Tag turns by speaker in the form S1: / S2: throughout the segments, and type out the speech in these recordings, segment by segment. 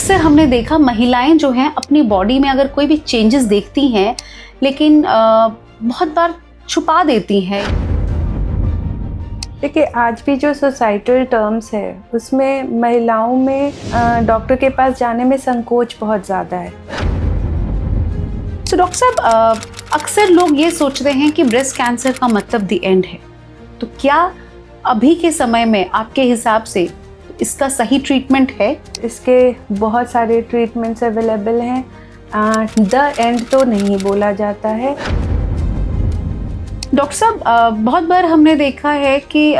S1: अक्सर हमने देखा महिलाएं जो हैं अपनी बॉडी में अगर कोई भी चेंजेस देखती हैं लेकिन बहुत बार छुपा देती हैं।
S2: देखिए, आज भी जो सोसाइटल टर्म्स है उसमें महिलाओं में डॉक्टर के पास जाने में संकोच बहुत ज़्यादा है।
S1: तो डॉक्टर साहब, अक्सर लोग ये सोचते हैं कि ब्रेस्ट कैंसर का मतलब द एंड है, तो क्या अभी के समय में आपके हिसाब से इसका सही ट्रीटमेंट है?
S2: इसके बहुत सारे ट्रीटमेंट्स अवेलेबल हैं। द एंड तो नहीं बोला जाता है।
S1: डॉक्टर साहब, बहुत बार हमने देखा है कि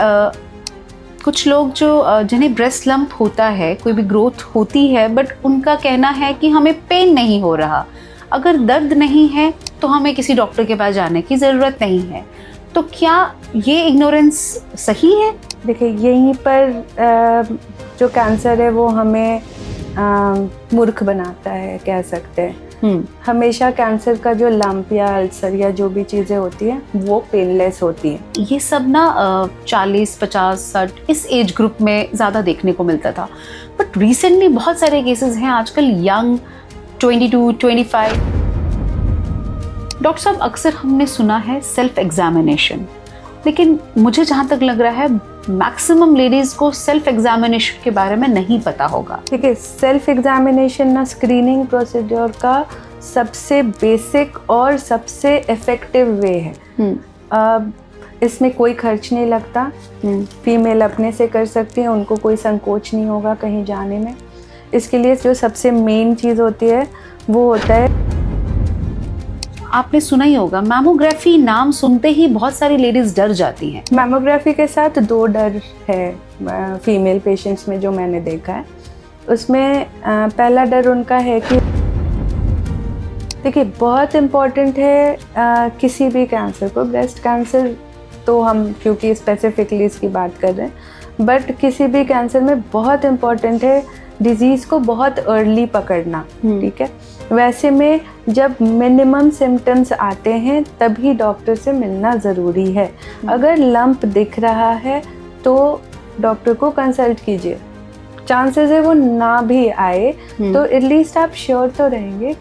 S1: कुछ लोग जो जिन्हें ब्रेस्ट लंप होता है, कोई भी ग्रोथ होती है, बट उनका कहना है कि हमें पेन नहीं हो रहा, अगर दर्द नहीं है तो हमें किसी डॉक्टर के पास जाने की ज़रूरत नहीं है। तो क्या ये इग्नोरेंस सही है?
S2: देखिए, यहीं पर जो कैंसर है वो हमें मूर्ख बनाता है, कह सकते हैं। हमेशा कैंसर का जो लंप या अल्सर या जो भी चीज़ें होती हैं वो पेनलेस होती हैं।
S1: ये सब ना 40, 50, 60 इस एज ग्रुप में ज़्यादा देखने को मिलता था, बट रिसेंटली बहुत सारे केसेस हैं आजकल यंग 22, 25। डॉक्टर साहब, अक्सर हमने सुना है सेल्फ एग्जामिनेशन, लेकिन मुझे जहाँ तक लग रहा है मैक्सिमम लेडीज को सेल्फ एग्जामिनेशन के बारे में नहीं पता होगा।
S2: ठीक है, सेल्फ एग्जामिनेशन ना स्क्रीनिंग प्रोसीड्योर का सबसे बेसिक और सबसे इफेक्टिव वे है। इसमें कोई खर्च नहीं लगता, फीमेल अपने से कर सकती है, उनको कोई संकोच नहीं होगा कहीं जाने में। इसके लिए जो सबसे मेन चीज़ होती है वो होता है,
S1: आपने सुना ही होगा, मैमोग्राफी नाम सुनते ही बहुत सारी लेडीज डर जाती हैं।
S2: मैमोग्राफी के साथ दो डर है फीमेल पेशेंट्स में जो मैंने देखा है। उसमें पहला डर उनका है कि देखिए, बहुत इम्पॉर्टेंट है किसी भी कैंसर को, ब्रेस्ट कैंसर तो हम क्योंकि स्पेसिफिकली इसकी बात कर रहे हैं, बट किसी भी कैंसर में बहुत इम्पॉर्टेंट है डिजीज़ को बहुत अर्ली पकड़ना। ठीक है, वैसे में जब मिनिमम सिम्टम्स आते हैं तभी डॉक्टर से मिलना ज़रूरी है। अगर लंप दिख रहा है तो डॉक्टर को कंसल्ट कीजिए। चांसेस है वो ना भी आए तो एटलीस्ट आप श्योर तो रहेंगे।